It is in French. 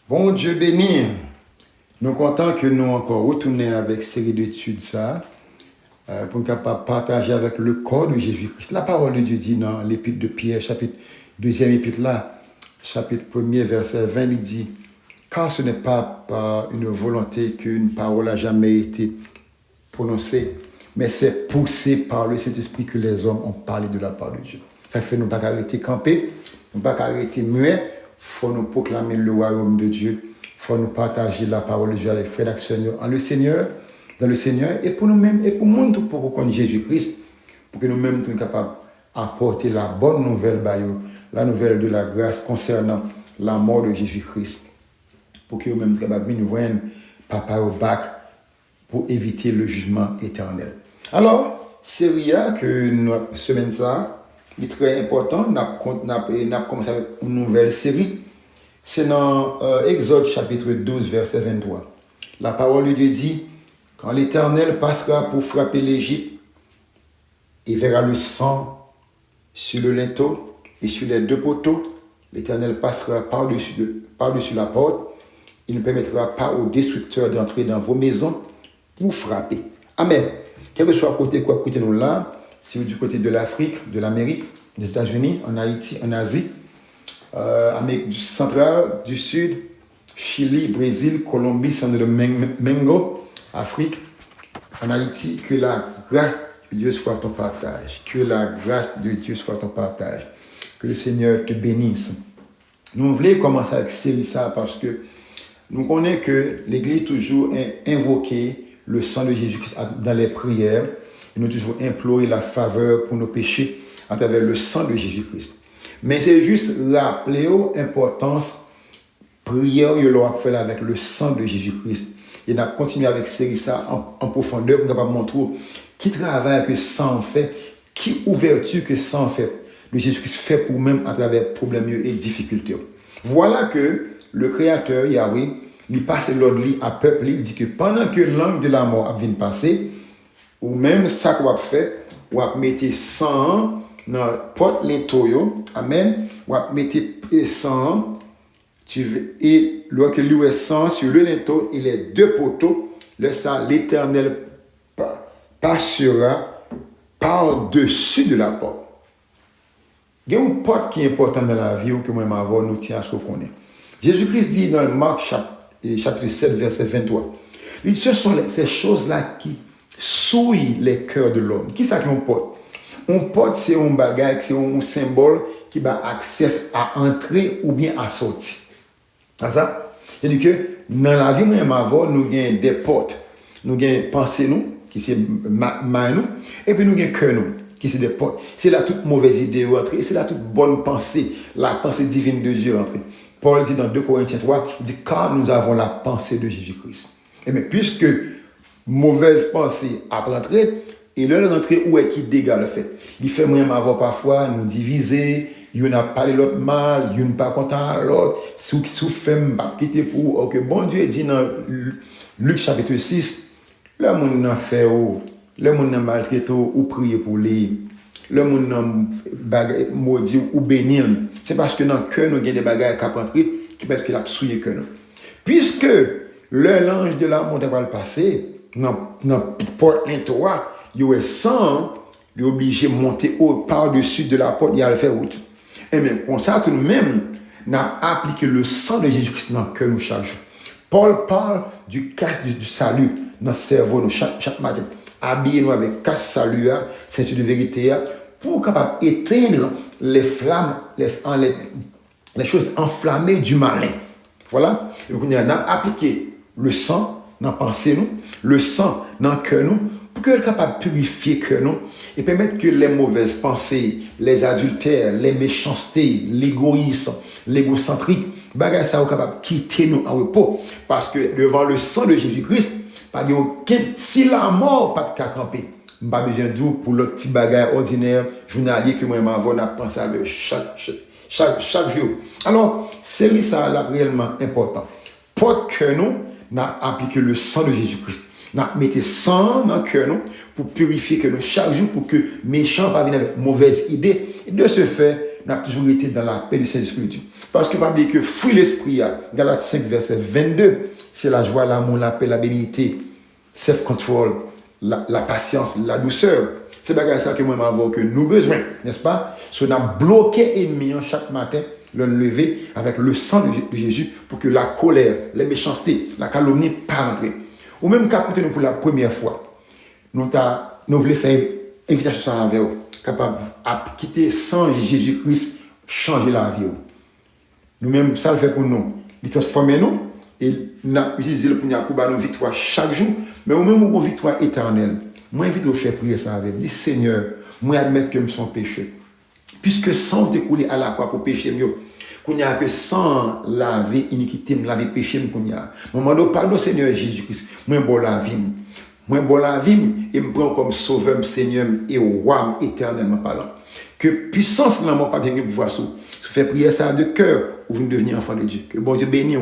Bon Dieu béni. Nous sommes contents que nous encore retourner avec série d'études ça pour nous capables partager avec le corps de Jésus-Christ. La parole de Dieu dit dans l'épître de Pierre, chapitre 2e épître là, chapitre 1er, verset 20, il dit car ce n'est pas par une volonté qu'une parole n'a jamais été prononcée, mais c'est poussé par le Saint-Esprit que les hommes ont parlé de la part de Dieu. Ça fait nous ne pas arrêter camper, nous ne pas arrêter muet, il faut nous proclamer le royaume de Dieu. Il faut nous partager la parole de Dieu avec frères et sœurs dans le Seigneur, et pour nous-mêmes, et pour le monde, pour reconnaître Jésus-Christ, pour que nous-mêmes soyons capables d'apporter la bonne nouvelle, la nouvelle de la grâce concernant la mort de Jésus-Christ, pour que nous-mêmes soyons capables de nous joindre papa au bac pour éviter le jugement éternel. Alors, série que nous semaine ça, est très important, nous avons commencé avec une nouvelle série. C'est dans Exode chapitre 12, verset 23. La parole de Dieu dit, quand l'Éternel passera pour frapper l'Égypte, il verra le sang sur le linteau et sur les deux poteaux. L'Éternel passera par-dessus la porte. Il ne permettra pas aux destructeurs d'entrer dans vos maisons pour frapper. Amen. Quel que soit côté nous là, si vous du côté de l'Afrique, de l'Amérique, des États-Unis, en Haïti, en Asie, Amérique centrale, du Sud, Chili, Brésil, Colombie, San de Mengo, Afrique, en Haïti, que la grâce de Dieu soit ton partage. Que la grâce de Dieu soit ton partage. Que le Seigneur te bénisse. Nous voulons commencer avec ça parce que nous connaissons que l'Église toujours invoqué le sang de Jésus-Christ dans les prières. Et nous toujours implorer la faveur pour nos péchés à travers le sang de Jésus-Christ. Mais c'est juste rappeler l'importance prière que l'on fait avec le sang de Jésus-Christ. Et on a continué avec ça en profondeur pour nous montrer qui travail que sang fait, qui ouverture que sang fait, le Jésus-Christ fait pour même à travers problèmes et difficultés. Voilà que le Créateur, Yahweh, il passe l'ordre à peuple, il dit que pendant que l'ange de la mort vient passer, ou même ça qu'on va faire, on va mettre sang dans la porte linteau, amen, on va mettre sang, et lorsque lui est sang sur le linteau et les deux poteaux, l'Éternel passera par-dessus de la porte. Il y a une porte qui est importante dans la vie, que moi-même avant, nous tient à ce qu'on connaît. Jésus-Christ dit dans Marc chapitre 7, verset 23, il dit, ce sont ces choses-là qui souillent les cœurs de l'homme. Qui ça qui est une porte? Une porte, c'est un bagage, c'est un symbole qui va accès à entrer ou bien à sortir. C'est ça? C'est-à-dire que dans la vie, même avant, nous avons des portes. Nous avons pensée, nous, qui c'est main, nous, et puis nous avons cœur, nous, qui c'est des portes. C'est là toute mauvaise idée entrer, c'est là toute bonne pensée, la pensée divine de Dieu entrer. Paul dit dans 2 Corinthiens 3, il dit car nous avons la pensée de Jésus-Christ. Et bien, puisque mauvaise pensée a rentré, et leur rentrée où est qui dégage le fait. Il fait même avoir parfois nous diviser, il n'a pas l'autre mal, il n'a pas content à l'autre, sous femme pas quitter pour OK. Bon Dieu dit dans Luc chapitre 6, le monde n'a fait le monde n'a maltraité ou prier pour lui, le monde n'a maudit ou bénir. C'est parce que dans le cœur nous avons des bagages qui rentrer qui peut être que la souiller cœur. Puisque l'ange de la mort va le passer dans porte l'intoa, il est sang, il est obligé de monter par-dessus de la porte, il a le faire route. Et même comme ça, tout de même, nous avons appliqué le sang de Jésus-Christ dans le cœur nous chaque jour. Paul parle du casque du salut dans le cerveau nous chaque matin. Habillez-nous avec casque salut, ceinture de vérité, pour capable éteindre les flammes, les choses enflammées du malin. Voilà. Et nous avons appliqué le sang dans la pensée, nous, le sang dans le cœur, nous, pour que capable de purifier que nous et permettre que les mauvaises pensées, les adultères, les méchancetés, l'égoïsme, l'égocentrisme, bagage ça capable de quitter nous en repos. Parce que devant le sang de Jésus-Christ, pas de aucun, si la mort pas de camper, pas besoin de vous pour le petit bagage ordinaire, journalier que moi m'avons à penser avec chaque jour. Alors, c'est ça là réellement important. Pour que nous n'a appliqué le sang de Jésus-Christ. Nous mettons sang dans le cœur pour purifier que nous chaque jour, pour que méchants ne viennent avec mauvaise idée. Et de ce fait, nous avons toujours été dans la paix du Saint-Esprit. Parce que pas oublier que fruit l'esprit, Galates 5, verset 22, c'est la joie, l'amour, la paix, la bénédiction, self-control, la patience, la douceur. C'est bagage ça que moi m'avons que nous besoin, n'est-ce pas? So, on a bloqué ennemi chaque matin, le lever avec le sang de Jésus pour que la colère, les méchancetés, la calomnie pas rentrer. Ou même quand nous pour la première fois, nous voulons faire une invitation avec vous, capable de quitter sans Jésus-Christ, changer la vie. Nous-mêmes, ça le fait pour nous. Il transforme nous et nous utilisons le pour nous nos victoires chaque jour, mais au même une victoire éternelle. Moi, j'invite à faire prier ça avec vous. Dis Seigneur, moi, admettre que je suis péché. Puisque sans découler à la croix pour pécher mieux, qu'on n'y a que sans laver iniquité, laver péché, qu'on y a. Moi, je pardon, Seigneur Jésus-Christ. Moi, bon la vie. Moi, bon la vie et me prends comme sauveur, Seigneur et roi éternellement parlant. Que puissance n'a pas bien pouvoir sous. Faire prier ça de cœur ou vous devenir enfant de Dieu. Que bon Dieu bénisse.